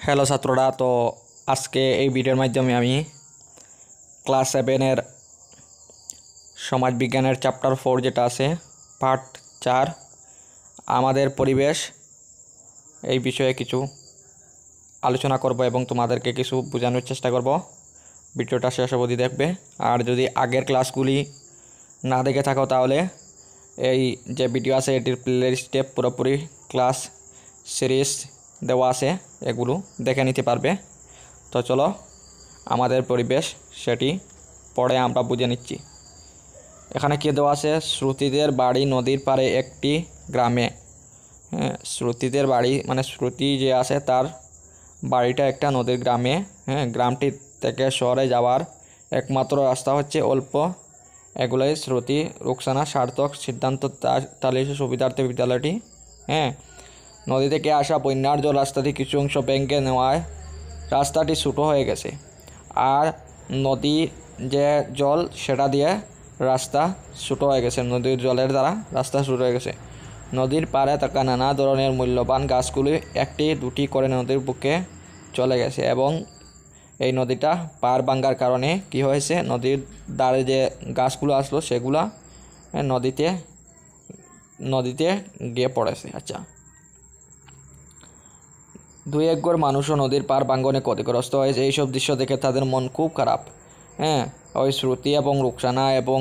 Hello ছাত্ররা, তো আজকে এই ভিডিওর মাধ্যমে আমি ক্লাস 7-এর সমাজবিজ্ঞানের চ্যাপ্টার 4 যেটা আছে পার্ট 4 আমাদের পরিবেশ এই বিষয়ে কিছু আলোচনা করব এবং তোমাদেরকে কিছু বোঝানোর চেষ্টা করব। ভিডিওটা শেষ অবধি দেখবে। আর যদি আগের ক্লাসগুলি না দেখে থাকো তাহলে এই যে ভিডিও আছে এটির প্লেলিস্টে পুরোপুরি ক্লাস সিরিজ দেওয়া আছে, এগুলো দেখে নিতে পারবে। তো চলো আমাদের পরিবেশ সেটি পড়ে আমরা বুঝে নিচ্ছি। এখানে কি দেওয়া আছে? শ্রুতিদের বাড়ি নদীর পাড়ে একটি গ্রামে। হ্যাঁ, শ্রুতিদের বাড়ি মানে শ্রুতি যে আছে তার বাড়িটা একটা নদীর গ্রামে। হ্যাঁ, গ্রামটি থেকে শহরে যাওয়ার একমাত্র রাস্তা হচ্ছে অল্প। এগুলোই শ্রুতি, রুকসানা, সার্থক, সিদ্ধান্ত, তালিশ সুবিধার্থে বিদ্যালয়টি। হ্যাঁ, নদী থেকে আসা বন্যার জল রাস্তাটি কিছু অংশ ভেঙে নেওয়ায় রাস্তাটি ছোটো হয়ে গেছে। আর নদী যে জল সেটা দিয়ে রাস্তা ছোটো হয়ে গেছে, নদীর জলের দ্বারা রাস্তা ছোটো হয়ে গেছে। নদীর পাড়ে থাকা নানা ধরনের মূল্যবান গাছগুলি একটি দুটি করে নদীর বুকে চলে গেছে এবং এই নদীটা পার ভাঙার কারণে কি হয়েছে, নদীর ধারে যে গাছগুলো আসলো সেগুলা নদীতে গিয়ে পড়েছে। আচ্ছা, দুই এক ঘর মানুষও নদীর পার ভাঙ্গনে ক্ষতিগ্রস্ত হয়েছে। এইসব দৃশ্য দেখে তাদের মন খুব খারাপ। হ্যাঁ, ওই শ্রুতি এবং রুকসানা এবং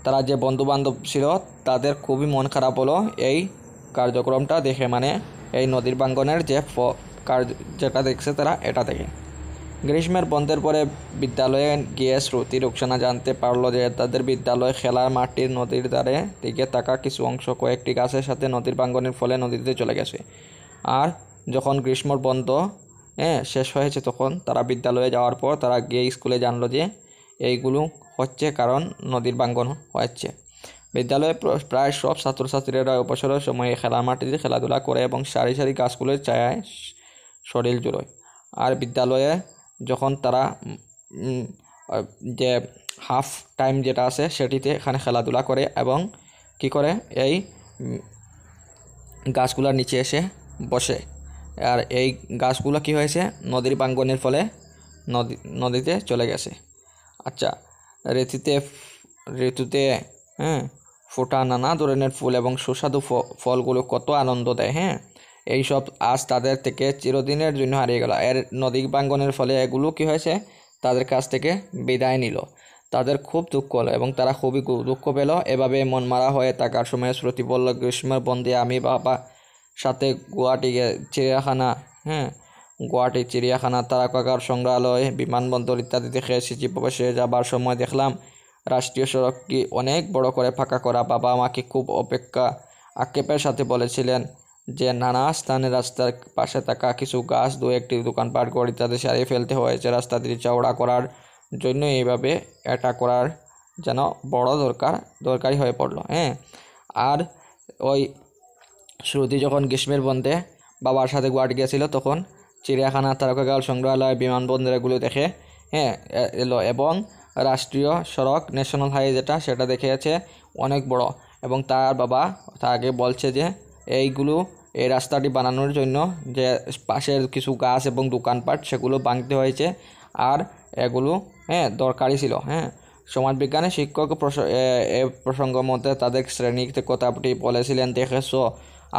তারা যে বন্ধুবান্ধব ছিল তাদের খুবই মন খারাপ হলো এই কার্যক্রমটা দেখে, মানে এই নদীর ভাঙ্গনের যে যেটা দেখছে তারা এটা দেখে। গ্রীষ্মের বন্ধের পরে বিদ্যালয়ে গিয়ে শ্রুতি রুকসানা জানতে পারলো যে তাদের বিদ্যালয় খেলার মাঠটির নদীর ধারে দিকে থাকা কিছু অংশ কয়েকটি গাছের সাথে নদীর ভাঙ্গনের ফলে নদীতে চলে গেছে। আর যখন গ্রীষ্মর বন্ধ শেষ হয়েছে তখন তারা বিদ্যালয়ে যাওয়ার পর তারা গিয়ে স্কুলে জানলো যে এইগুলো হচ্ছে কারণ নদীর ভাঙ্গন হচ্ছে। বিদ্যালয়ে প্রায় সব ছাত্রছাত্রীরা অবসরের সময়ে খেলার মাটিতে খেলাধুলা করে এবং সারি সারি গাছগুলোর ছায়ায় শরীর জুড়োয়। আর বিদ্যালয়ে যখন তারা যে হাফ টাইম যেটা আছে সেটিতে এখানে খেলাধুলা করে এবং কি করে এই গাছগুলোর নিচে এসে বসে। আর এই গাছগুলো কি হয়েছে, নদীর ভাঙ্গনের ফলে নদীতে চলে গেছে। আচ্ছা, ঋতুতে ফোটা নানা ধরনের ফুল এবং সুস্বাদু ফলগুলো কত আনন্দ দেয়। হ্যাঁ, এইসব আজ তাদের থেকে চিরদিনের জন্য হারিয়ে গেল। এর নদী ভাঙ্গনের ফলে এগুলো কি হয়েছে, তাদের কাছ থেকে বিদায় নিল। তাদের খুব দুঃখ হলো এবং তারা খুবই দুঃখ পেল। এভাবে মন মারা হয়ে থাকার সময় শ্রুতি বলল, গ্রীষ্মের বন্ধে আমি বাবা সাথে গুয়াহাটি চিড়িয়াখানা, তারকাকার সংগ্রহালয়, বিমানবন্দর ইত্যাদি দেখে এসেছি। প্রবেশে যাবার সময় দেখলাম রাষ্ট্রীয় সড়কটি অনেক বড় করে ফাঁকা করা। বাবা আমাকে খুব আক্ষেপের সাথে বলেছিলেন যে নানা স্থানে রাস্তার পাশে থাকা কিছু গাছ, দু একটি দোকানপাট, ঘর ইত্যাদি সারিয়ে ফেলতে হয়েছে রাস্তাটি চওড়া করার জন্য। এইভাবে এটা করার যেন বড় দরকারি হয়ে পড়লো। হ্যাঁ, আর ওই শ্রুতি যখন গ্রীষ্মের বন্ধে বাবার সাথে গুয়াহাটি গিয়েছিল তখন চিড়িয়াখানা, তারকাকার সংগ্রহালয়, বিমানবন্দর এগুলো দেখে এলো এবং রাষ্ট্রীয় সড়ক ন্যাশনাল হাইওয়ে যেটা সেটা দেখেছে অনেক বড়। এবং তার বাবা তাকে বলছে যে এই রাস্তাটি বানানোর জন্য যে পাশের কিছু গাছ এবং দোকানপাট সেগুলো ভাঙতে হয়েছে আর এগুলো দরকারি ছিল। সমাজবিজ্ঞানের শিক্ষক এ প্রসঙ্গের মধ্যে তাদের শ্রেণীতে কথাটি বলেছিলেন, দেখেছো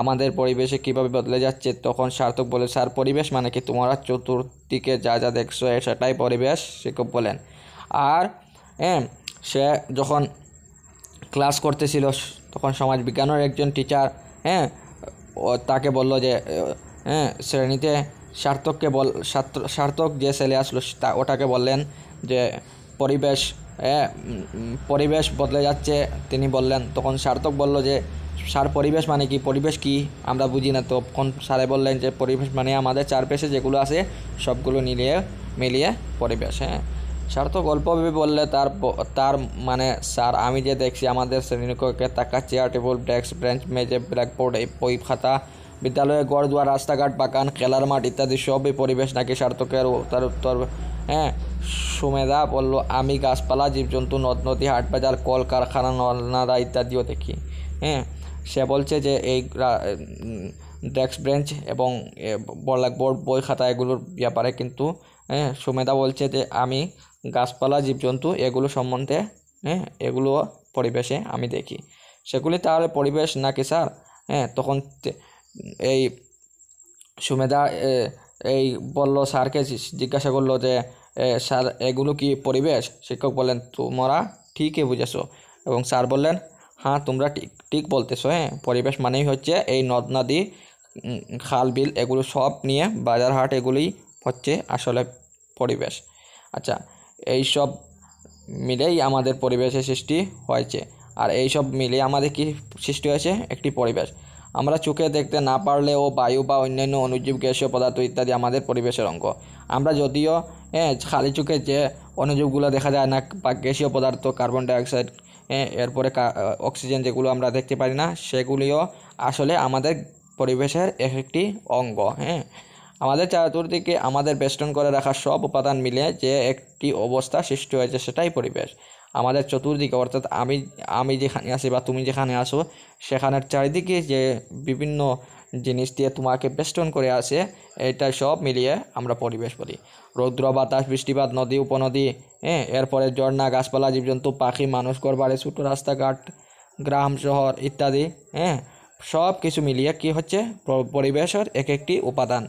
আমাদের পরিবেশে কিভাবে বদলে যাচ্ছে। তখন সার্থক বলে, স্যার পরিবেশ মানে কি? তোমরা চতুর্দিকে যা যা দেখছো সেটাই পরিবেশ, শিক্ষক বলেন। আর সে যখন ক্লাস করতেছিল তখন সমাজবিজ্ঞানের একজন টিচার তাকে বলল যে শ্রেণীতে সার্থক যে ছেলে আসলো ওটাকে বললেন যে পরিবেশ বদলে যাচ্ছে। তিনি বললেন, তখন সার্থক বলল যে স্যার পরিবেশ মানে কি? পরিবেশ কি আমরা বুঝি না। তখন স্যারে বললেন যে পরিবেশ মানে আমাদের চারপাশে যেগুলো আছে সবগুলো মিলিয়ে পরিবেশ। সার্থক গল্প ভেবে বললে তার মানে স্যার আমি যে দেখছি আমাদের শ্রেণীকক্ষে থাকা চেয়ার, টেবিল, ডেস্ক, বেঞ্চ, মেজে, ব্ল্যাকবোর্ড, বই খাতা, বিদ্যালয়ে ঘর দুয়ার, রাস্তাঘাট, বাগান, খেলার মাঠ ইত্যাদি সবই পরিবেশ নাকি? সার্থকের তার উত্তর সুমেধা বলল, আমি গাছপালা, জীবজন্তু, নদ নদী, হাট বাজার, কল কারখানা, নলনালা ইত্যাদিও দেখি। সে বলছে যে এই ডেস্ক বেঞ্চ এবং ব্ল্যাকবোর্ড বই খাতা এগুলোর ব্যাপারে কিন্তু সুমেধা বলছে যে আমি গাছপালা জীবজন্তু এগুলো সম্বন্ধে এগুলো পরিবেশে আমি দেখি। সেগুলি তাহলে পরিবেশ নাকি স্যার? তখন এই সুমেধা এই বলল, স্যারকে জিজ্ঞাসা করলো যে স্যার এগুলো কি পরিবেশ? শিক্ষক বললেন তোমরা ঠিকই বুঝেছো। এবং স্যার বললেন হ্যাঁ তোমরা ঠিক ঠিক বলতেছো। পরিবেশ মানেই হচ্ছে এই নদ নদী, খাল বিল এগুলো সব নিয়ে বাজার হাট এগুলোই হচ্ছে আসলে পরিবেশ। আচ্ছা, এই সব মিলেই আমাদের পরিবেশের সৃষ্টি হয়েছে। আর এই সব মিলে আমাদের কি সৃষ্টি হয়েছে? একটি পরিবেশ। আমরা চোখে দেখতে না পারলেও বায়ু বা অন্যান্য অনুজীব গ্যাসীয় পদার্থ ইত্যাদি আমাদের পরিবেশের অঙ্গ। আমরা যদিও খালি চোখে যে অনুজীবগুলো দেখা যায় না বা গ্যাসীয় পদার্থ কার্বন ডাইঅক্সাইড এরপরে অক্সিজেন যেগুলো আমরা দেখতে পারি না, সেগুলিও আসলে আমাদের পরিবেশের একটি অঙ্গ। আমাদের চাতুর্দিকে আমাদের বেষ্টন করে রাখা সব উপাদান মিলে যে একটি অবস্থা সৃষ্টি হয়েছে সেটাই পরিবেশ। আমাদের চতুর্দিকে অর্থাৎ আমি যেখানে আছি বা তুমি যেখানে আসো সেখানের চারিদিকে যে বিভিন্ন জিনিস দিয়ে তোমাকে বেষ্টন করে আসে, এটা সব মিলিয়ে আমরা পরিবেশ বলি। রৌদ্র, বাতাস, বৃষ্টিপাত, নদী, উপনদী, এরপরে ঝর্ণা, গাছপালা, জীবজন্তু, পাখি, মানুষ, ঘরবাড়ি, ছোটো রাস্তাঘাট, গ্রাম, শহর ইত্যাদি, সব কিছু মিলিয়ে কি হচ্ছে? পরিবেশের এক একটি উপাদান।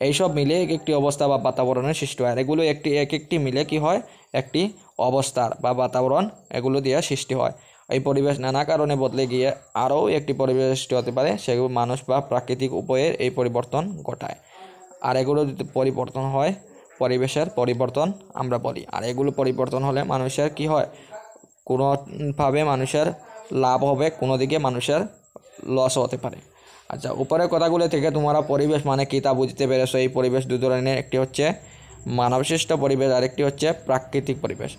এইসব মিলে এক একটি অবস্থা বা বাতাবরণের সৃষ্টি হয়। এগুলো এক একটি মিলে কি হয়? একটি অবস্থার বা বাতাবরণ এগুলো দিয়ে সৃষ্টি হয়। এই পরিবেশ নানা কারণে বদলে গিয়ে আরও একটি পরিবেশ সৃষ্টি হতে পারে, সেগুলো মানুষ বা প্রাকৃতিক উপায়ে এই পরিবর্তন ঘটায়। আর এগুলো যদি পরিবর্তন হয়, পরিবেশের পরিবর্তন আমরা বলি। আর এগুলো পরিবর্তন হলে মানুষের কি হয়? কোনোভাবে মানুষের লাভ হবে, কোনো দিকে মানুষের লস হতে পারে। আচ্ছা, উপরের কথাগুলো থেকে তোমরা পরিবেশ মানে কী তা বুঝতে পেরেছো। এই পরিবেশ দু ধরনের, একটি হচ্ছে মানবসৃষ্ট পরিবেশ আর একটি হচ্ছে প্রাকৃতিক পরিবেশ।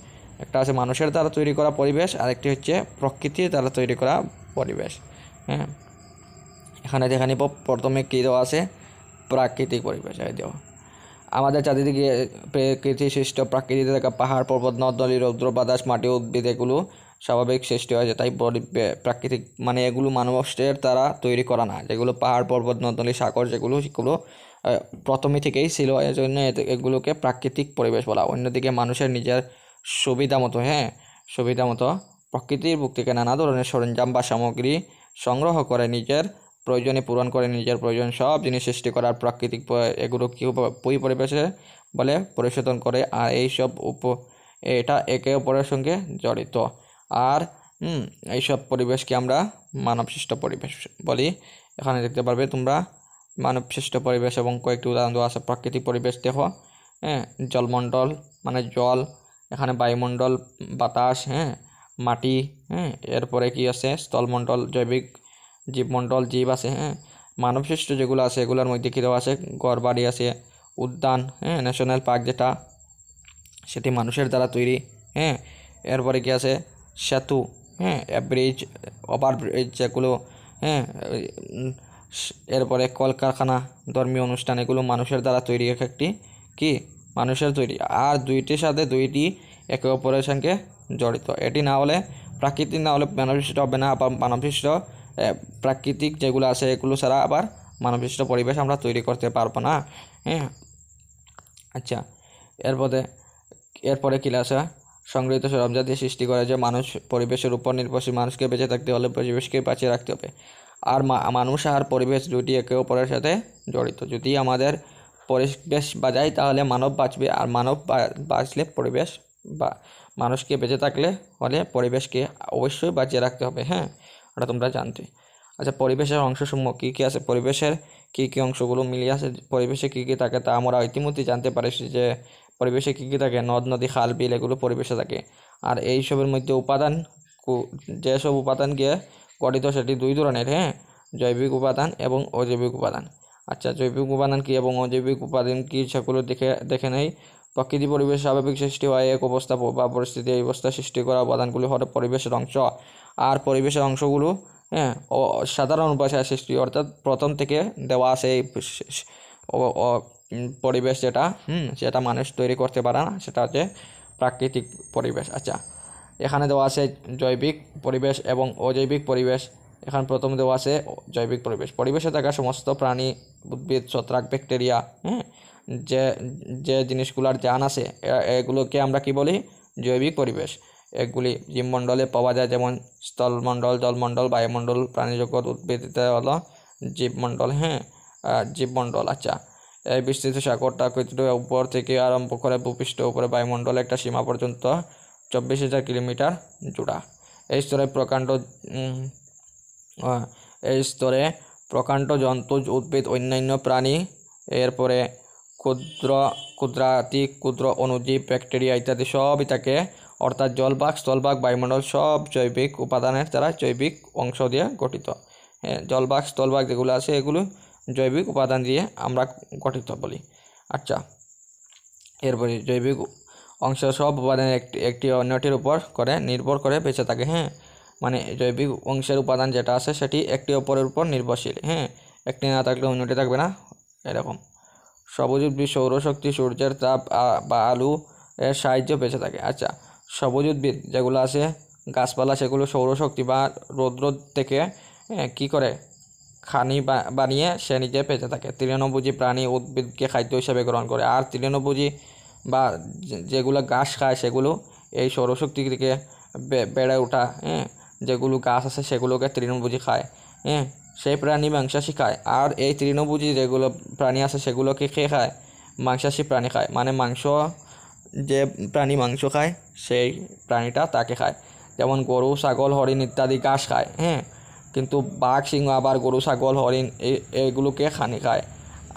একটা আছে মানুষের দ্বারা তৈরি করা পরিবেশ, আর একটি হচ্ছে প্রকৃতির দ্বারা তৈরি করা পরিবেশ। এখানে যেখানে প্রথমে কী দেওয়া আছে? প্রাকৃতিক পরিবেশ দেওয়া। আমাদের চারিদিকে প্রকৃতি সৃষ্ট প্রাকৃতিক থাকা পাহাড়, পর্বত, নদ নদী, রৌদ্র, বাতাস, মাটি, উদ্ভিদ এগুলো স্বাভাবিক সৃষ্টি হয়েছে। তাই প্রাকৃতিক মানে এগুলো মানুষের দ্বারা তৈরি করা না। যেগুলো পাহাড়, পর্বত, নদ নদী, সাগর সেগুলো প্রথমে থেকেই ছিল, এই জন্য এগুলোকে প্রাকৃতিক পরিবেশ বলা। অন্যদিকে মানুষের নিজের সুবিধা মতো প্রকৃতির বুক থেকে নানা ধরনের সরঞ্জাম বা সামগ্রী সংগ্রহ করে নিজের প্রয়োজনে পূরণ করে নিজের প্রয়োজন সব জিনিস সৃষ্টি করার প্রাকৃতিক এগুলো কি পরিবেশে বলে পরিশোধন করে। আর এইসব এটা একে অপরের সঙ্গে জড়িত। আর এইসব পরিবেশকে আমরা মানবসৃষ্ট পরিবেশ বলি। এখানে দেখতে পারবে তোমরা মানবসৃষ্ট পরিবেশ এবং কয়েকটি উদাহরণ দেওয়া আছে। প্রাকৃতিক পরিবেশ দেখো, জলমণ্ডল মানে জল, এখানে বায়ুমণ্ডল, বাতাস, মাটি, এরপরে কি আছে? স্থলমণ্ডল, জৈবিক জীবমণ্ডল, জীব আছে। মানবসৃষ্ট যেগুলো আছে এগুলোর মধ্যে কী দেওয়া আছে? ঘরবাড়ি আছে, উদ্যান, ন্যাশনাল পার্ক যেটা সেটি মানুষের দ্বারা তৈরি। এরপরে কি আছে? সেতু, ব্রিজ, ওভারব্রিজ যেগুলো, এরপরে কলকারখানা, ধর্মীয় অনুষ্ঠান এগুলো মানুষের দ্বারা তৈরি একটি কি? মানুষের তৈরি। আর দুইটির সাথে দুইটি একে অপরের সঙ্গে জড়িত। এটি না হলে প্রাকৃতিক না হলে মানবসৃষ্ট হবে না। আবার মানবসৃষ্ট প্রাকৃতিক যেগুলো আছে এগুলো ছাড়া আবার মানবসৃষ্ট পরিবেশ আমরা তৈরি করতে পারবো না। আচ্ছা, এরপরে কি আছে? সংগৃহীত সরঞ্জাম দিয়ে সৃষ্টি করে যে মানুষ পরিবেশের উপর নির্ভরশীল। মানুষকে বেঁচে থাকতে হলে পরিবেশকে বাঁচিয়ে রাখতে হবে। আর মানুষ আর পরিবেশ দুটি একে অপরের সাথে জড়িত। যদি আমাদের পরিবেশ বাঁচাই তাহলে মানব বাঁচবে, আর মানব বাঁচলে পরিবেশ বা মানুষকে বেঁচে থাকলে হলে পরিবেশকে অবশ্যই বাঁচিয়ে রাখতে হবে। ওটা তোমরা জানতে। আচ্ছা, পরিবেশের অংশসমূহ কী কী আছে? পরিবেশের কী কী অংশগুলো মিলিয়ে আছে? পরিবেশে কী কী থাকে তা আমরা ইতিমধ্যে জানতে পারছি যে পরিবেশে কী কী থাকে। নদ নদী, খাল বিল এগুলো পরিবেশে থাকে। আর এইসবের মধ্যে উপাদান, যেসব উপাদান গিয়ে গঠিত সেটি দুই ধরনের, জৈবিক উপাদান এবং অজৈবিক উপাদান। আচ্ছা, জৈবিক উপাদান কী এবং অজৈবিক উপাদান কী সেগুলো দেখে নেই। প্রকৃতি পরিবেশ স্বাভাবিক সৃষ্টি হয় এক অবস্থা বা পরিস্থিতি। এই অবস্থা সৃষ্টি করা উপাদানগুলি হলো পরিবেশের অংশ। আর পরিবেশের অংশগুলো সাধারণ ভাষায় সৃষ্টি, অর্থাৎ প্রথম থেকে দেওয়া আছে এই পরিবেশ যেটা মানুষ তৈরি করতে পারে না, সেটা হচ্ছে প্রাকৃতিক পরিবেশ। আচ্ছা, এখানে দেওয়া আছে জৈবিক পরিবেশ এবং অজৈবিক পরিবেশ। এখানে প্রথম দেওয়া আছে জৈবিক পরিবেশ, পরিবেশে থাকা সমস্ত প্রাণী, উদ্ভিদ, ছত্রাক, ব্যাকটেরিয়া, হ্যাঁ, যে যে জিনিসগুলোর জান আছে এগুলোকে আমরা কি বলি? জৈবিক পরিবেশ। এগুলি জীবমণ্ডলে পাওয়া যায়, যেমন স্থলমণ্ডল, জলমণ্ডল, বায়ুমণ্ডল, প্রাণীজগৎ, উদ্ভিদ ইত্যাদি হলো জীবমণ্ডল। হ্যাঁ, জীবমণ্ডল। আচ্ছা, এই বিস্তৃত সাগরটা উপর থেকে আরম্ভ করে ভূপৃষ্ঠ উপরে বায়ুমণ্ডলে একটা সীমা পর্যন্ত 24,000 কিলোমিটার জোড়া। এই স্তরে প্রকাণ্ড জন্তু, উদ্ভিদ, অন্যান্য প্রাণী, এরপরে ক্ষুদ্র অণুজীব, ব্যাকটেরিয়া ইত্যাদি সবই থাকে। অর্থাৎ জলভাগ, স্থলভাগ, বায়ুমণ্ডল সব জৈবিক উপাদানের দ্বারা, জৈবিক অংশ দিয়ে গঠিত। হ্যাঁ, জলভাগ, স্থলভাগ যেগুলো আছে এগুলো জৈবিক উপাদান দিয়ে আমরা গঠিত বলি। আচ্ছা, এরপরে জৈবিক অংশ সব উপাদানের একটি অন্যটির উপর নির্ভর করে বেঁচে থাকে। হ্যাঁ, মানে জৈবিক অংশের উপাদান যেটা আছে সেটি একটি অপরের উপর নির্ভরশীল। হ্যাঁ, একটি না থাকলে অন্যটি থাকবে না, এরকম। সবুজ উদ্ভিদ সৌরশক্তি, সূর্যের তাপ বা আলো এর সাহায্যে বেঁচে থাকে। আচ্ছা, সবুজ উদ্ভিদ যেগুলো আছে, গাছপালা, সেগুলো সৌরশক্তি বা রৌদ্র থেকে কি করে খানি বানিয়ে সে নিজে বেঁচে থাকে। তৃণভোজী প্রাণী উদ্ভিদকে খাদ্য হিসেবে গ্রহণ করে, আর তৃণভোজী বা যেগুলো ঘাস খায় সেগুলো এই সৌরশক্তি থেকে বেড়ে ওঠা, হ্যাঁ, যেগুলো গাছ আছে সেগুলোকে তৃণভোজী খায়। হ্যাঁ, সেই প্রাণী মাংসাশী খায়, আর এই তৃণভোজী যেগুলো প্রাণী আছে সেগুলোকে খেয়ে খায় মাংসাশী প্রাণী খায়। মানে যে প্রাণী মাংস খায় সেই প্রাণীটা তাকে খায়। যেমন গরু, ছাগল, হরিণ ইত্যাদি ঘাস খায়। হ্যাঁ, কিন্তু বাঘ, সিংহ আবার গরু, ছাগল, হরিণ এগুলোকে খায়।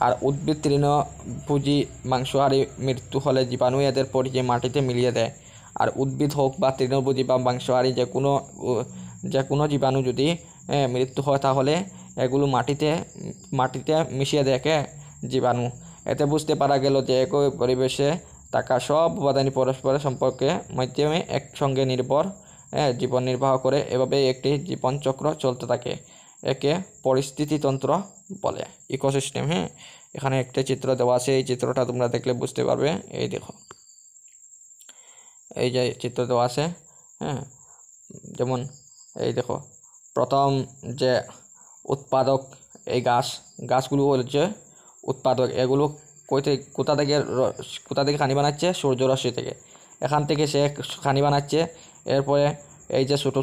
আর উদ্ভিদ তৃণভোজী মাংসাহারী, মৃত্যু হলে জীবাণু এদের পরিচয় মাটিতে মিলিয়ে দেয়। আর উদ্ভিদ হোক বা তৃণভোজী বা মাংসাহারী যে কোনো জীবাণু যদি মৃত্যু হয় তাহলে এগুলো মাটিতে মিশিয়ে দেখে জীবাণু। এতে বুঝতে পারা গেল যে একই পরিবেশে থাকা সব উপাদানই পরস্পরের সম্পর্কে মাধ্যমে একসঙ্গে জীবন নির্বাহ করে। এভাবে একটি জীবনচক্র চলতে থাকে। একে পরিস্থিতিতন্ত্র বলে, ইকোসিস্টেম। হ্যাঁ, এখানে একটা চিত্র দেওয়া আছে, এই চিত্রটা তোমরা দেখলে বুঝতে পারবে। এই দেখো, এই যে চিত্র দেওয়া আছে। হ্যাঁ, যেমন এই দেখো, প্রথম যে উৎপাদক এই গাছগুলো হচ্ছে উৎপাদক। এগুলো কোথা থেকে খানি বানাচ্ছে? সূর্যরশ্মি থেকে। এখান থেকে সে খানি বানাচ্ছে। এরপরে এই যে ছোটো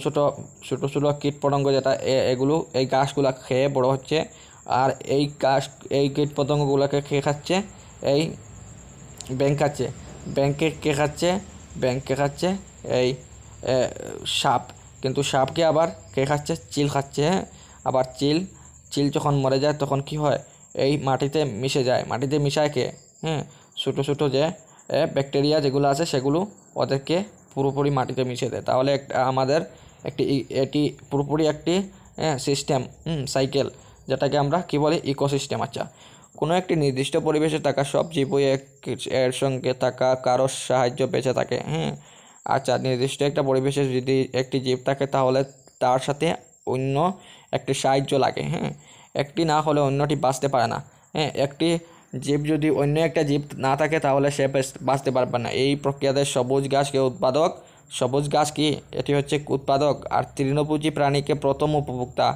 ছোটো কীট পতঙ্গ যেটা এগুলো এই গাছগুলো খেয়ে বড় হচ্ছে, আর এই কীট পতঙ্গগুলোকে খেয়ে খাচ্ছে এই ব্যাঙ খাচ্ছে এই সাপ। কিন্তু সাপকে আবার কে খাচ্ছে? চিল খাচ্ছে। হ্যাঁ, আবার চিল যখন মরে যায় তখন কি হয়? এই মাটিতে মিশে যায়। মাটিতে মিশায় কে? হ্যাঁ, ছোটো যে ব্যাকটেরিয়া যেগুলো আছে সেগুলো ওদেরকে পুরোপুরি মাটিতে মিশিয়ে দেয়। তাহলে আমাদের এটি পুরোপুরি একটি সিস্টেম, সাইকেল, যেটাকে আমরা কি বলি? ইকোসিস্টেম। আচ্ছা, কোনো একটি নির্দিষ্ট পরিবেশে থাকা সব জীবই এর সঙ্গে থাকা কারোর সাহায্য বেঁচে থাকে। হ্যাঁ, আচ্ছা, নির্দিষ্ট একটা পরিবেশে যদি একটি জীব থাকে তাহলে তার সাথে অন্য একটি সাহায্য লাগে। হ্যাঁ, একটি না হলে অন্যটি বাঁচতে পারে না। হ্যাঁ, একটি জীব যদি অন্য একটা জীব না থাকে তাহলে সে বাঁচতে পারবে না। এই প্রক্রিয়াতে সবুজ ঘাসকে উৎপাদক, সবুজ ঘাস কি? এটি হচ্ছে উৎপাদক। আর তৃণভোজী প্রাণীকে প্রথম উপভোক্তা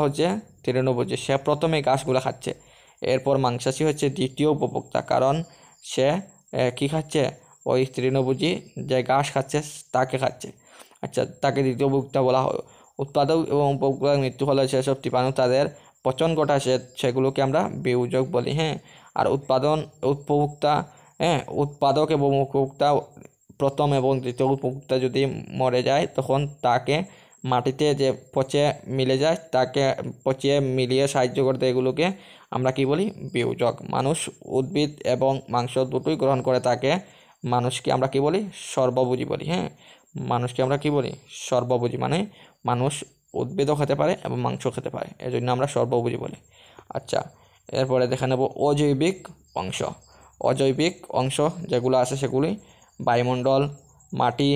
হচ্ছে তৃণভোজী। সে প্রথমে ঘাসগুলো খাচ্ছে। এরপর মাংসাশী হচ্ছে দ্বিতীয় উপভোক্তা, কারণ সে কি খাচ্ছে? ওই তৃণভোজী যে ঘাস খাচ্ছে তাকে খাচ্ছে। আচ্ছা, তাকে দ্বিতীয় উপভোক্তা বলা হয়। উৎপাদক এবং উপভোক্তার মৃত্যু হলে সেসব জীবাণু তাদের পচন ঘটায়, সেগুলোকে আমরা বিয়োজক বলি। হ্যাঁ, আর উৎপাদক এবং উপভোক্তা প্রথম এবং দ্বিতীয় উপভোক্তা যদি মরে যায় তখন তাকে মাটিতে যে পচিয়ে মিলিয়ে সাহায্য করতে এগুলোকে আমরা কি বলি? বিয়োজক। মানুষ উদ্ভিদ এবং মাংস দুটোই গ্রহণ করে তাকে মানুষকে আমরা কি বলি? সর্বভোজী বলি। হ্যাঁ, মানুষকে আমরা কি বলি? সর্বভোজী। মানে মানুষ উদ্ভিদও খেতে পারে এবং মাংস খেতে পারে, এজন্য আমরা সর্বভোজী বলি। আচ্ছা, এরপরে দেখে নেব অজৈবিক অংশ যেগুলো আছে সেগুলি বায়ুমণ্ডল, মাটি,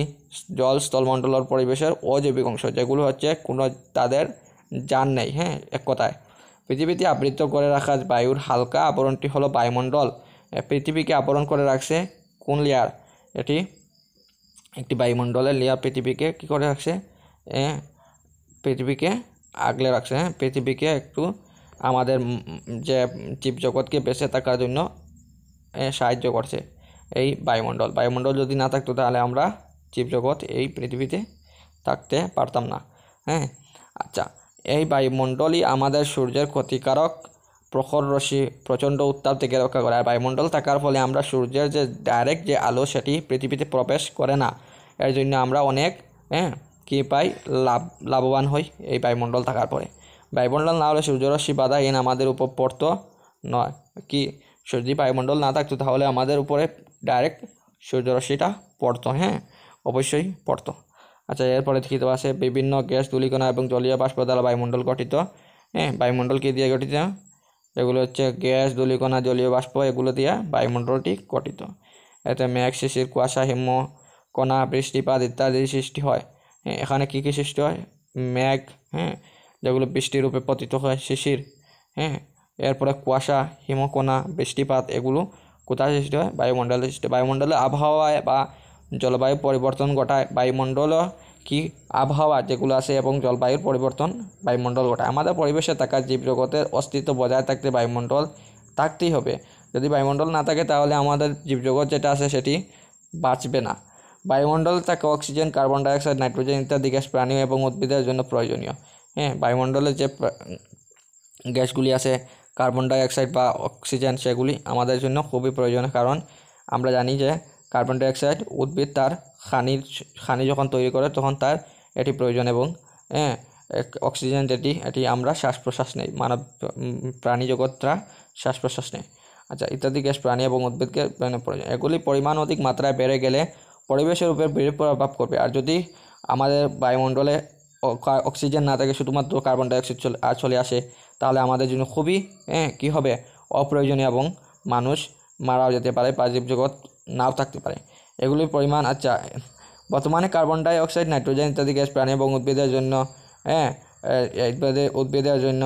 জল, স্থলমণ্ডল, পরিবেশের অজৈবিক অংশ, যেগুলো হচ্ছে কোনো তাদের জান নেই। হ্যাঁ, এক কথায় পৃথিবীতে আবৃত করে রাখা বায়ুর হালকা আবরণটি হলো বায়ুমণ্ডল। পৃথিবীকে আবরণ করে রাখছে কোন লেয়ার? এটি একটি বায়ুমণ্ডলের লেয়ার পৃথিবীকে কী করে রাখছে? পৃথিবীকে আগলে রাখছে, হ্যাঁ, পৃথিবীকে একটু আমাদের যে জীবজগৎকে বেঁচে থাকার জন্য সাহায্য করছে এই বায়ুমণ্ডল যদি না থাকতো তাহলে আমরা জীবজগৎ এই পৃথিবীতে থাকতে পারতাম না। হ্যাঁ, আচ্ছা, এই বায়ুমণ্ডলই আমাদের সূর্যের ক্ষতিকারক প্রখর রশ্মি প্রচণ্ড উত্তাপ থেকে রক্ষা করে। আর বায়ুমণ্ডল থাকার ফলে আমরা সূর্যের যে ডাইরেক্ট যে আলো সেটি পৃথিবীতে প্রবেশ করে না, এর জন্য আমরা অনেক কী পাই, লাভবান হই এই বায়ুমণ্ডল থাকার পরে। বায়ুমণ্ডল না হলে সূর্যরশ্মি বাধাহীন আমাদের উপর পড়তো নয়, কি যদি বায়ুমণ্ডল না থাকতো তাহলে আমাদের উপরে ডাইরেক্ট সূর্যরশ্মিটা পড়তো, হ্যাঁ, অবশ্যই পড়তো। আচ্ছা, এরপরে লিখিত আছে বিভিন্ন গ্যাস, ধূলিকণা এবং জলীয় বাষ্প দ্বারা বায়ুমণ্ডল গঠিত। হ্যাঁ, বায়ুমণ্ডল কী দিয়ে গঠিত? এগুলো হচ্ছে গ্যাস, ধূলিকণা, জলীয় বাষ্প, এগুলো দিয়ে বায়ুমণ্ডলটি গঠিত। এতে মেঘ, শিশির, কুয়াশা, হিমকণা, বৃষ্টিপাত ইত্যাদি সৃষ্টি হয়। হ্যাঁ, এখানে কী কী সৃষ্টি হয়? মেঘ, হ্যাঁ, যেগুলো বৃষ্টির রূপে পতিত হয়, শিশির, হ্যাঁ, এরপরে কুয়াশা, হিমকণা, বৃষ্টিপাত, এগুলো কোথায় সৃষ্টি হয়? বায়ুমণ্ডলে সৃষ্টি। বায়ুমণ্ডলে আবহাওয়ায় বা জলবায়ু পরিবর্তন ঘটায় বায়ুমণ্ডল, কি আবহাওয়া যেগুলো আছে এবং জলবায়ুর পরিবর্তন বায়ুমণ্ডল ঘটায়। আমাদের পরিবেশে থাকা জীবজগতের অস্তিত্ব বজায় থাকতে বায়ুমণ্ডল থাকতেই হবে। যদি বায়ুমণ্ডল না থাকে তাহলে আমাদের জীবজগৎ যেটা আছে সেটি বাঁচবে না। বায়ুমণ্ডল থাকা অক্সিজেন, কার্বন ডাইঅক্সাইড, নাইট্রোজেন ইত্যাদি গ্যাস প্রাণী এবং উদ্ভিদের জন্য প্রয়োজনীয়। হ্যাঁ, বায়ুমণ্ডলে যে গ্যাসগুলি আছে, কার্বন ডাইঅক্সাইড বা অক্সিজেন, সেগুলি আমাদের জন্য খুবই প্রয়োজনীয়। কারণ আমরা জানি যে কার্বন ডাইঅক্সাইড উদ্ভিদ তার খানি যখন তৈরি করে তখন তার এটি প্রয়োজন, এবং অক্সিজেন এটি আমরা শ্বাস প্রশ্বাস নেই, মানব প্রাণী জগৎরা শ্বাস প্রশ্বাস নেই। আচ্ছা, ইত্যাদি গ্যাস প্রাণী এবং উদ্ভিদকে প্রয়োজন। এগুলি পরিমাণ অধিক মাত্রায় বেড়ে গেলে পরিবেশের উপর বিরূপ প্রভাব করবে। আর যদি আমাদের বায়ুমণ্ডলে অক্সিজেন না থাকে, শুধুমাত্র কার্বন ডাইঅক্সাইড চলে আসে, তাহলে আমাদের জন্য খুবই কী হবে, অপ্রয়োজনীয়, এবং মানুষ মারাও যেতে পারে বা জীবজগৎ নাও থাকতে পারে। এগুলির পরিমাণ, আচ্ছা, বর্তমানে কার্বন ডাইঅক্সাইড, নাইট্রোজেন ইত্যাদি গ্যাস প্রাণী এবং উদ্ভিদের জন্য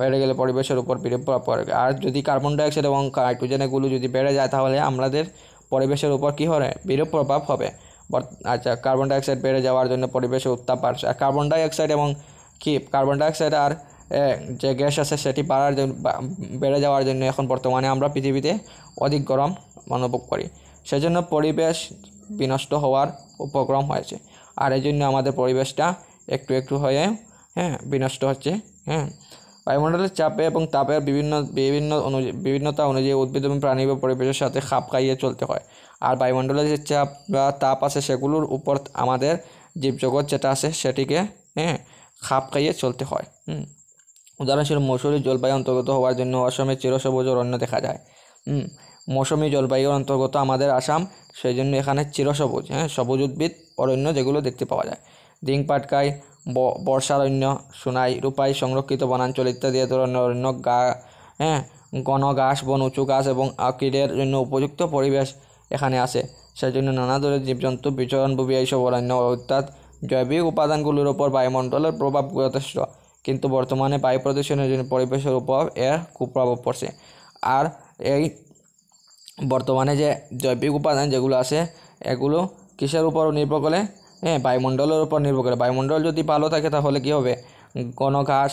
বেড়ে গেলে পরিবেশের উপর বিরূপ প্রভাব পড়ে। আর যদি কার্বন ডাইঅক্সাইড এবং নাইট্রোজেন এগুলো যদি বেড়ে যায় তাহলে আমাদের পরিবেশের উপর কী হবে, বিরূপ প্রভাব হবে। আচ্ছা, কার্বন ডাইঅক্সাইড বেড়ে যাওয়ার জন্য পরিবেশে উত্তাপ বাড়ছে। আর কার্বন ডাইঅক্সাইড আর যে গ্যাস আছে সেটি বেড়ে যাওয়ার জন্য এখন বর্তমানে আমরা পৃথিবীতে অধিক গরম অনুভব করি। সেজন্য পরিবেশ বিনষ্ট হওয়ার উপক্রম হয়েছে। আর এই জন্য আমাদের পরিবেশটা একটু একটু হয়ে বিনষ্ট হচ্ছে। বায়ুমণ্ডলের চাপে এবং তাপের বিভিন্নতা অনুযায়ী উদ্ভিদ এবং প্রাণী বা পরিবেশের সাথে খাপ খাইয়ে চলতে হয়। আর বায়ুমণ্ডলের যে চাপ বা তাপ আছে সেগুলোর উপর আমাদের জীবজগৎ যেটা আছে সেটিকে খাপ খাইয়ে চলতে হয়। উদাহরণস্বরূপ মৌসুমী জলবায়ু অন্তর্গত হওয়ার জন্য অসমে চিরসবুজ অরণ্য দেখা যায়। মৌসুমী জলবায়ুর অন্তর্গত আমাদের আসাম, সেই জন্য এখানে চিরসবুজ, সবুজ উদ্ভিদ অরণ্য যেগুলো দেখতে পাওয়া যায়। দিং পাটকাই, বর্ষারণ্য, সোনাই, রূপাই, সংরক্ষিত বনাঞ্চল ইত্যাদি ধরনের অরণ্য, ঘন ঘাস বন, উঁচু গাছ এবং আকিডের জন্য উপযুক্ত পরিবেশ এখানে আছে। সেই জন্য নানা ধরনের জীবজন্তু বিচরণভূমি এইসব অরণ্য। অর্থাৎ জৈবিক উপাদানগুলোর উপর বায়ুমণ্ডলের প্রভাব যথেষ্ট, কিন্তু বর্তমানে বায়ু প্রদূষণের জন্য পরিবেশের উপর এর কুপ্রভাব পড়ছে। আর এই বর্তমানে যে জৈবিক উপাদান যেগুলো আছে এগুলো কিসের উপর নির্ভর করে? বায়ুমণ্ডলের উপর নির্ভর করে। বায়ুমণ্ডল যদি ভালো থাকে তাহলে কী হবে, ঘন ঘাস,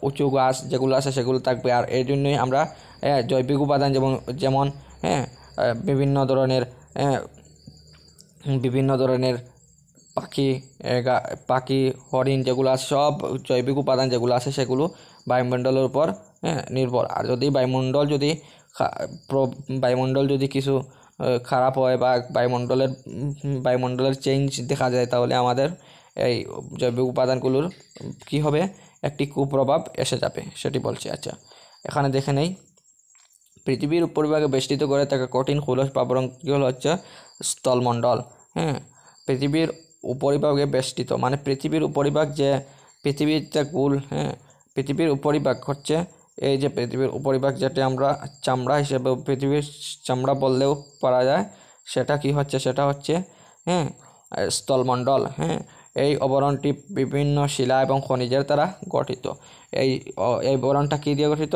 উঁচু গাছ যেগুলো আছে সেগুলো থাকবে। আর এর জন্যই আমরা জৈবিক উপাদান যেমন বিভিন্ন ধরনের পাখি, হরিণ যেগুলো আছে, সব জৈবিক উপাদান যেগুলো আছে সেগুলো বায়ুমণ্ডলের উপর নির্ভর। আর যদি বায়ুমণ্ডল যদি কিছু খারাপ হয় বা বায়ুমণ্ডলের চেঞ্জ দেখা যায় তাহলে আমাদের এই জৈবিক উপাদানগুলোর কী হবে, একটি কুপ্রভাব এসে যাবে, সেটি বলছি। আচ্ছা, এখানে দেখে নেই, পৃথিবীর উপরিভাগে বেষ্টিত করে থাকা কঠিন খোলস আবরণগুলো হচ্ছে স্থলমণ্ডল। পৃথিবীর উপরিভাগে বেষ্টিত মানে পৃথিবীর উপরিভাগ, যে পৃথিবীর যে গোল, পৃথিবীর উপরিভাগ হচ্ছে এই যে পৃথিবীর উপরিভাগ, যেটা আমরা চামড়া হিসেবে পৃথিবীর চামড়া বললেও পারা যায়, সেটা কি হচ্ছে, সেটা হচ্ছে স্থলমণ্ডল। এই আবরণটি বিভিন্ন শিলা এবং খনিজের দ্বারা গঠিত। এই আবরণটা কী দিয়ে গঠিত?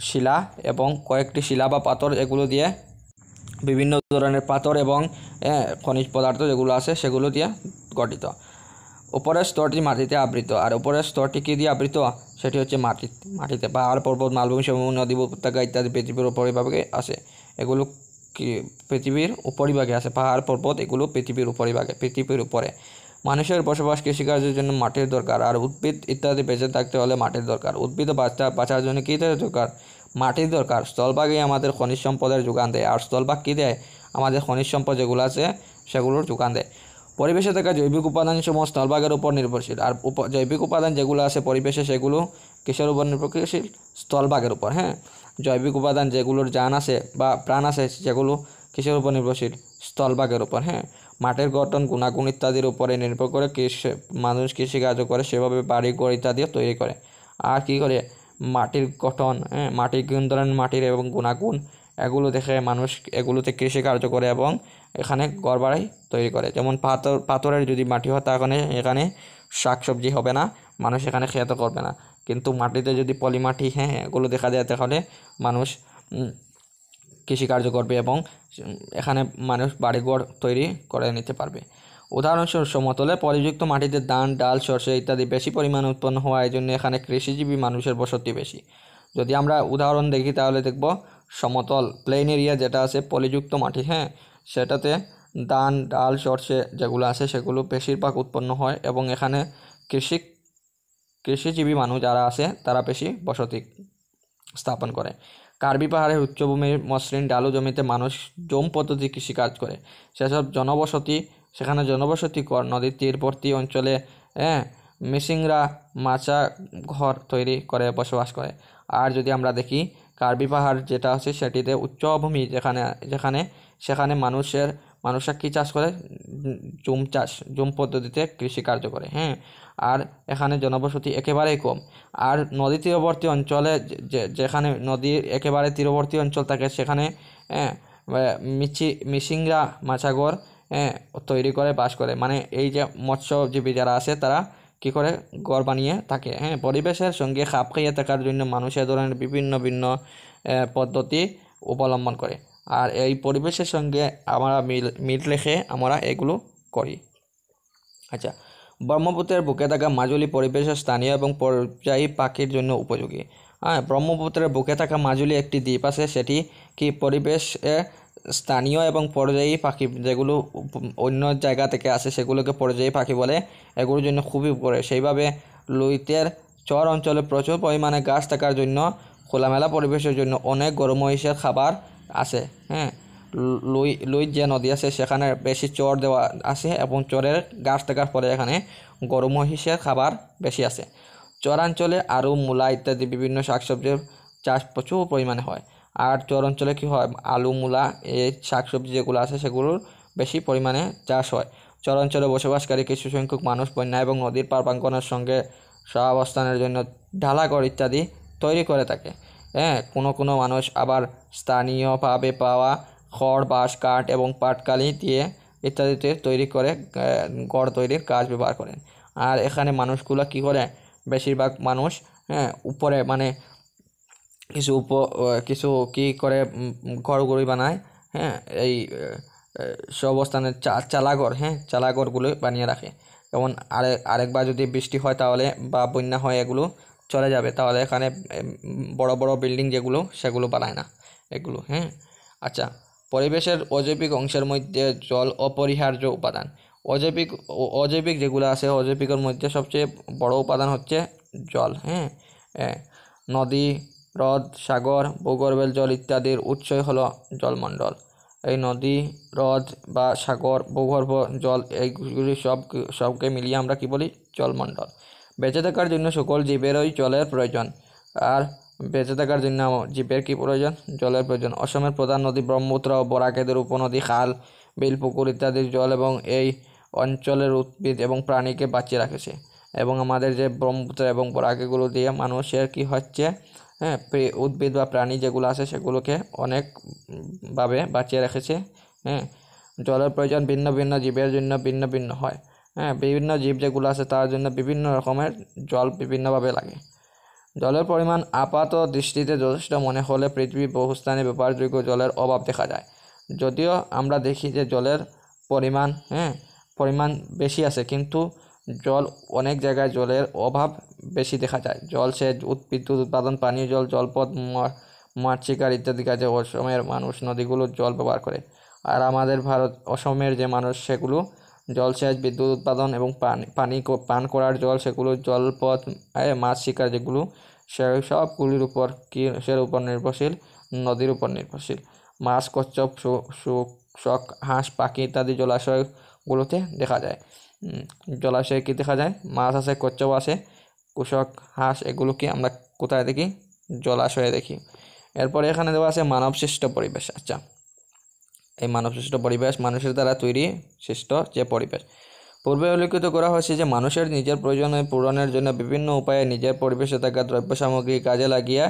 শিলা এবং কয়েকটি শিলা বা পাথর, এগুলো দিয়ে, বিভিন্ন ধরনের পাথর এবং খনিজ পদার্থ যেগুলো আছে সেগুলো দিয়ে গঠিত। উপরের স্তরটি মাটিতে আবৃত, আর উপরের স্তরটি কী দিয়ে আবৃত? সেটি হচ্ছে মাটিতে। পাহাড়, পর্বত, মালভূমি, সমভূমি, নদী, উপত্যকা ইত্যাদি পৃথিবীর উপরিভাগে আসে। এগুলো কি পৃথিবীর উপরিভাগে আছে? পাহাড়, পর্বত এগুলো পৃথিবীর উপরিভাগে, পৃথিবীর উপরে। মানুষের বসবাস, কৃষিকাজের জন্য মাটির দরকার, আর উদ্ভিদ ইত্যাদি বেঁচে থাকতে হলে মাটির দরকার। উদ্ভিদ বাঁচার জন্য কী দরকার? মাটির দরকার। স্থলভাগই আমাদের খনিজ সম্পদের যোগান দেয়, আর স্থলভাগ কী দেয়? আমাদের খনিজ সম্পদ যেগুলো আছে সেগুলোর যোগান দেয়। পরিবেশে থাকা জৈবিক উপাদানসমূহ স্থলভাগের উপর নির্ভরশীল, আর জৈবিক উপাদান যেগুলো আছে পরিবেশে সেগুলো কিসের উপর নির্ভরশীল? স্থলভাগের উপর। হ্যাঁ, জৈবিক উপাদান যেগুলোর জান আছে বা প্রাণ আছে সেগুলো কিসের উপর নির্ভরশীল? স্থলভাগের উপর। হ্যাঁ, মাটির গঠন, গুণাগুণ ইত্যাদির উপরে নির্ভর করে মানুষ কৃষিকাজ করে, সেভাবে বাড়ি ঘর ইত্যাদি তৈরি করে। আর কি করে? মাটির গঠন, হ্যাঁ, মাটির কোন ধরনের মাটির এবং গুণাগুণ এগুলো দেখে মানুষ এগুলোতে কৃষিকার্য করে এবং এখানে ঘরবাড়ি তৈরি করে। যেমন পাথরের যদি মাটি হয় তাহলে এখানে শাকসবজি হবে না, মানুষ এখানে খেতে করবে না। কিন্তু মাটিতে যদি পলি মাটি, হ্যাঁ, এগুলো দেখা যায় তাহলে মানুষ কৃষিকার্য করবে এবং এখানে মানুষ বাড়িঘর তৈরি করে নিতে পারবে। উদাহরণস্বরূপ সমতলে পলিযুক্ত মাটিতে ধান, ডাল, সরষে ইত্যাদি বেশি পরিমাণে উৎপন্ন হওয়ার জন্য এখানে কৃষিজীবী মানুষের বসতি বেশি। যদি আমরা উদাহরণ দেখি তাহলে দেখব সমতল প্লেন এরিয়া যেটা আছে পলিযুক্ত মাটি, হ্যাঁ, সেটাতে ধান, ডাল, সরষে যেগুলো আছে সেগুলো বেশিরভাগ উৎপন্ন হয় এবং এখানে কৃষিজীবী মানুষ যারা আছে তারা বেশি বসতি স্থাপন করে। কার্বি পাহাড়ের উচ্চভূমির মসৃণ ঢালু জমিতে মানুষ জম পদ্ধতি কৃষিকাজ করে। সেখানে জনবসতি নদীর তীরবর্তী অঞ্চলে, হ্যাঁ, মিসিংরা মাচা ঘর তৈরি করে বসবাস করে। আর যদি আমরা দেখি কার্বি পাহাড় যেটা আছে সেটিতে উচ্চভূমি সেখানে মানুষরা কী চাষ করে? জুম পদ্ধতিতে কৃষিকার্য করে। হ্যাঁ, আর এখানে জনবসতি একেবারেই কম। আর নদী তীরবর্তী অঞ্চলে যেখানে নদীর একেবারে তীরবর্তী অঞ্চল থাকে সেখানে, হ্যাঁ, মিসিংরা মাছাঘর, হ্যাঁ, তৈরি করে বাস করে। মানে এই যে মৎস্যজীবী যারা আছে তারা কী করে? ঘর বানিয়ে থাকে। হ্যাঁ, পরিবেশের সঙ্গে খাপ খাইয়ে থাকার জন্য মানুষ এ ধরনের বিভিন্ন পদ্ধতি অবলম্বন করে। আর এই পরিবেশের সঙ্গে আমরা মিল রেখে আমরা এগুলো করি। আচ্ছা, ব্রহ্মপুত্রের বুকে থাকা মাজুলি পরিবেশের স্থানীয় এবং পরিযায়ী পাখির জন্য উপযোগী। হ্যাঁ, ব্রহ্মপুত্রের বুকে থাকা মাজুলি একটি দ্বীপ আছে, সেটি কি পরিবেশে স্থানীয় এবং পরিযায়ী পাখি যেগুলো অন্য জায়গা থেকে আসে সেগুলোকে পরিযায়ী পাখি বলে, এগুলোর জন্য খুবই উপকারী। সেইভাবে লুইতের চর অঞ্চলে প্রচুর পরিমাণে গাছ থাকার জন্য খোলামেলা পরিবেশের জন্য অনেক গরু মহিষের খাবার আছে। হ্যাঁ, লুই যে নদী আছে সেখানে বেশি চর দেওয়া আছে এবং চরের গাছ থাকার ফলে এখানে গরু মহিষের খাবার বেশি আছে। চরাঞ্চলে আরও মূলা ইত্যাদি বিভিন্ন শাকসবজির চাষ প্রচুর পরিমাণে হয়। আর চর অঞ্চলে কী হয়? আলু, মূলা এই শাকসবজি যেগুলো আছে সেগুলোর বেশি পরিমাণে চাষ হয়। চর অঞ্চলে বসবাসকারী কিছু সংখ্যক মানুষ বন্যা এবং নদীর পার প্রাঙ্গণের সঙ্গে সহাবস্থানের জন্য ঢালাঘর ইত্যাদি তৈরি করে থাকে। হ্যাঁ, কোনো মানুষ আবার স্থানীয়ভাবে পাওয়া খড়, বাঁশ, কাঠ এবং পাটকালি দিয়ে ইত্যাদিতে তৈরি করে ঘর তৈরির কাজ ব্যবহার করেন। আর এখানে মানুষগুলো কী করে? বেশিরভাগ মানুষ, হ্যাঁ, উপরে মানে কিছু কী করে ঘরগুলি বানায়, হ্যাঁ, এই সবস্থানের চালাঘর, হ্যাঁ, চালাঘরগুলো বানিয়ে রাখে। যেমন আরেকবার যদি বৃষ্টি হয় তাহলে বা বন্যা হয় এগুলো চলে যাবে, তাহলে এখানে বড় বড় বিল্ডিং যেগুলো সেগুলো বানায় না এগুলো। হ্যাঁ, আচ্ছা, পরিবেশের অজৈবিক অংশের মধ্যে জল অপরিহার্য উপাদান। অজৈবিক যেগুলো আছে অজৈবিকের মধ্যে সবচেয়ে বড় উপাদান হচ্ছে জল। হ্যাঁ, নদী, হ্রদ, সাগর, ভূগর্ভের জল ইত্যাদির উৎসই হলো জলমণ্ডল। এই নদী, হ্রদ বা সাগর, ভূগর্ভ জল এইগুলি সবকে মিলিয়ে আমরা কি বলি? জলমণ্ডল। বেঁচে থাকার জন্য সকল জীবেরই জলের প্রয়োজন। আর বেঁচে থাকার জন্য জীবের কি প্রয়োজন? জলের প্রয়োজন। অসমের প্রধান নদী ব্রহ্মপুত্র ও বরাক এদের উপনদী, খাল, বিল, পুকুর ইত্যাদির জল এবং এই অঞ্চলের উদ্ভিদ এবং প্রাণীকে বাঁচিয়ে রাখেছে। এবং আমাদের যে ব্রহ্মপুত্র এবং বরাক এগুলো দিয়ে মানুষের কি হচ্ছে? হ্যাঁ, উদ্ভিদ বা প্রাণী যেগুলো আছে সেগুলোকে অনেকভাবে বাঁচিয়ে রেখেছে। হ্যাঁ, জলের প্রয়োজন ভিন্ন ভিন্ন জীবের জন্য ভিন্ন ভিন্ন হয়। হ্যাঁ, বিভিন্ন জীব যেগুলো আছে তার জন্য বিভিন্ন রকমের জল বিভিন্নভাবে লাগে। জলের পরিমাণ আপাত দৃষ্টিতে যথেষ্ট মনে হলে পৃথিবীর বহু স্থানে ব্যবহারযোগ্য জলের অভাব দেখা যায়। যদিও আমরা দেখি যে জলের পরিমাণ বেশি আছে, কিন্তু জল অনেক জায়গায় জলের অভাব বেশি দেখা যায়। জলসেচ, বিদ্যুৎ উৎপাদন, পানীয় জল, জলপথ, মাছ শিকার ইত্যাদি কাজে অসমের মানুষ নদীগুলোর জল ব্যবহার করে। আর আমাদের অসমের যে মানুষ সেগুলো জলসেচ, বিদ্যুৎ উৎপাদন এবং পান করার জল, সেগুলো জলপথ, মাছ শিকার যেগুলো সেই সবগুলির উপর কিসের উপর নির্ভরশীল? নদীর উপর নির্ভরশীল। মাছ, কচ্ছপ, শুক, হাঁস, পাখি ইত্যাদি জলাশয়গুলোতে দেখা যায়। জলাশয়ে কি দেখা যায়? মাছ আছে, কচ্ছপ আছে, কুশক, হাঁস, এগুলোকে আমরা কোথায় দেখি? জলাশয়ে দেখি। এরপরে এখানে দেওয়া আছে মানবসৃষ্ট পরিবেশ। আচ্ছা, এই মানবসৃষ্ট পরিবেশ মানুষের দ্বারা তৈরি সৃষ্ট যে পরিবেশ। পূর্বে উল্লেখিত করা হয়েছে যে মানুষের নিজের প্রয়োজন পূরণের জন্য বিভিন্ন উপায়ে নিজের পরিবেশে থাকা দ্রব্য সামগ্রী কাজে লাগিয়ে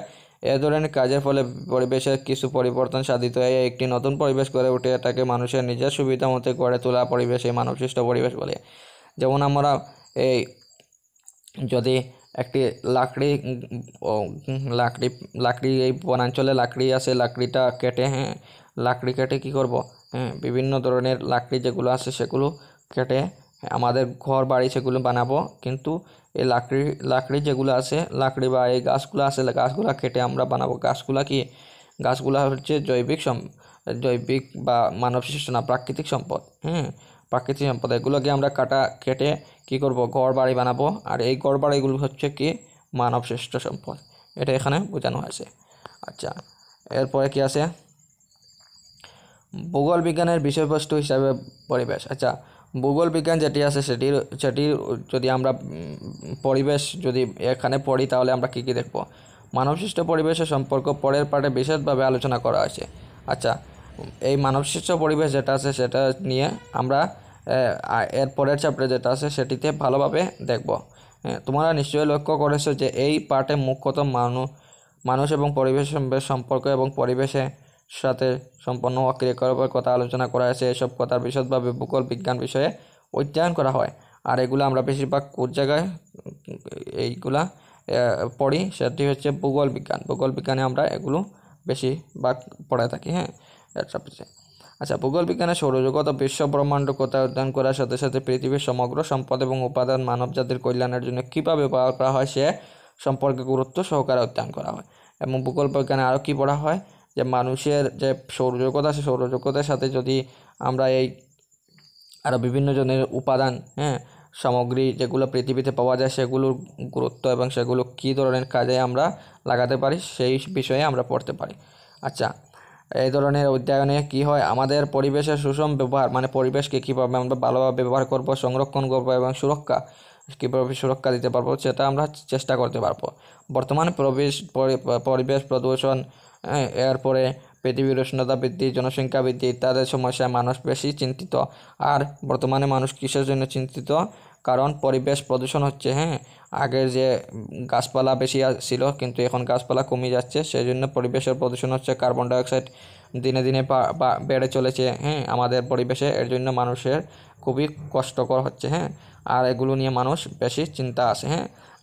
এ ধরনের কাজের ফলে পরিবেশের কিছু পরিবর্তন সাধিত হয়ে একটি নতুন পরিবেশ গড়ে ওঠে। এটাকে মানুষের নিজের সুবিধা মতো গড়ে তোলা পরিবেশে মানবসৃষ্ট পরিবেশ বলে। যেমন আমরা এই যদি একটি লাকড়ি এই বনাঞ্চলে লাকড়ি আছে, লাকড়িটা কেটে লাকড়ি কেটে কী করব? বিভিন্ন ধরনের লাকড়ি যেগুলো আছে সেগুলো কেটে আমাদের ঘর বাড়ি সেগুলো বানাবো। কিন্তু এই লাকড়ি যেগুলো আছে, লাকড়ি বা এই গাছগুলো আছে, গাছগুলো কেটে আমরা বানাবো। গাছগুলা হচ্ছে জৈবিক বা মানবসৃষ্ট না, প্রাকৃতিক সম্পদ। প্রাকৃতিক সম্পদ, এগুলোকে আমরা কেটে কি করব? ঘর বাড়ি বানাবো। আর এই ঘর বাড়িগুলো হচ্ছে কি? মানবসৃষ্ট সম্পদ। এটা এখানে বোঝানো হয়েছে। আচ্ছা, এরপরে কি আছে? ভূগোল বিজ্ঞানের বিষয়বস্তু হিসাবে পরিবেশ। আচ্ছা, ভূগোল বিজ্ঞান যেটি আছে সেটির যদি আমরা পরিবেশ যদি এখানে পড়ি তাহলে আমরা কী কী দেখব? মানবসৃষ্ট পরিবেশের সম্পর্ক পরের পার্টে বিশদভাবে আলোচনা করা হয়েছে। আচ্ছা, এই মানবসৃষ্ট পরিবেশ যেটা আছে সেটা নিয়ে আমরা এর পরের চ্যাপ্টারে যেটা আছে সেটিতে ভালোভাবে দেখব। তোমরা নিশ্চয়ই লক্ষ্য করেছো যে এই পার্টে মুখ্যত মানুষ এবং পরিবেশের সম্পর্ক এবং পরিবেশের সাথে সম্পন্ন হওয়া ক্রিয়াকলাপের কথা আলোচনা করা হয়েছে। এসব কথার বিশদভাবে ভূগোল বিজ্ঞান বিষয়ে অধ্যয়ন করা হয়। আর এগুলো আমরা বেশিরভাগ কোন জায়গায় এইগুলা পড়ি? সেটি হচ্ছে ভূগোল বিজ্ঞান। ভূগোল বিজ্ঞানে আমরা এগুলো বেশিরভাগ পড়ে থাকি। আচ্ছা, ভূগোল বিজ্ঞানে সৌরজগৎ ও বিশ্ব ব্রহ্মাণ্ড কথা অধ্যয়ন করার সাথে সাথে পৃথিবীর সমগ্র সম্পদ এবং উপাদান মানব জাতির কল্যাণের জন্য কীভাবে ব্যবহার করা হয় সে সম্পর্কে গুরুত্ব সহকারে অধ্যয়ন করা হয়। এবং ভূগোল বিজ্ঞানে আরও কী পড়া হয়? যে মানুষের যে সৌরজগৎ আছে, সৌরজগতের সাথে যদি আমরা এই আরও বিভিন্ন জনের উপাদান সামগ্রী যেগুলো পৃথিবীতে পাওয়া যায় সেগুলোর গুরুত্ব এবং সেগুলো কী ধরনের কাজে আমরা লাগাতে পারি সেই বিষয়ে আমরা পড়তে পারি। আচ্ছা, এই ধরনের অধ্যয়নে কি হয়? আমাদের পরিবেশের সুষম ব্যবহার, মানে পরিবেশকে কীভাবে আমরা ভালোভাবে ব্যবহার করব, সংরক্ষণ করব এবং কীভাবে সুরক্ষা দিতে পারবো সেটা আমরা চেষ্টা করতে পারবো। বর্তমানে পরিবেশ প্রদূষণ, এরপরে পৃথিবীর উষ্ণতা বৃদ্ধি, জনসংখ্যা বৃদ্ধি ইত্যাদি সমস্যায় মানুষ বেশি চিন্তিত। আর বর্তমানে মানুষ কিসের জন্য চিন্তিত? কারণ পরিবেশ প্রদূষণ হচ্ছে। আগের যে গাছপালা বেশি ছিল কিন্তু এখন গাছপালা কমে যাচ্ছে, সেই জন্য পরিবেশের প্রদূষণ হচ্ছে। কার্বন ডাইঅক্সাইড দিনে দিনে বেড়ে চলেছে আমাদের পরিবেশে। এর জন্য মানুষের খুবই কষ্টকর হচ্ছে। আর এগুলো নিয়ে মানুষ বেশি চিন্তা আছে।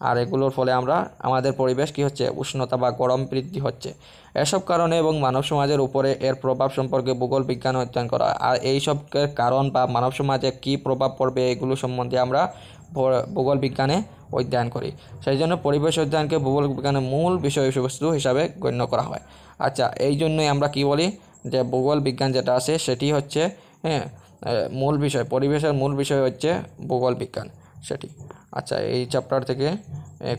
আর এগুলোর ফলে আমাদের পরিবেশ কি হচ্ছে? উষ্ণতা বা গরম বৃদ্ধি হচ্ছে। এসব কারণে এবং মানব সমাজের উপরে এর প্রভাব সম্পর্কে ভূগোল বিজ্ঞান অধ্যয়ন করা। আর এইসবের কারণ বা মানব সমাজে কী প্রভাব পড়বে এগুলো সম্বন্ধে আমরা ভূগোল বিজ্ঞানে অধ্যয়ন করি। সেই জন্য পরিবেশ অধ্যয়নকে ভূগোল বিজ্ঞানের মূল বিষয়বস্তু হিসাবে গণ্য করা হয়। আচ্ছা, এই জন্যই আমরা কি বলি যে ভূগোল বিজ্ঞান যেটা আছে সেটি হচ্ছে মূল বিষয়, পরিবেশের মূল বিষয় হচ্ছে ভূগোল বিজ্ঞান সেটি। আচ্ছা, এই চ্যাপ্টার থেকে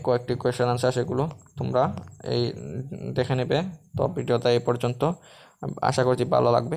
কয়েকটি কোয়েশ্চেন আনসার সেগুলো তোমরা দেখে নেবে। তো ভিডিওটা এই পর্যন্ত, আশা করছি ভালো লাগবে।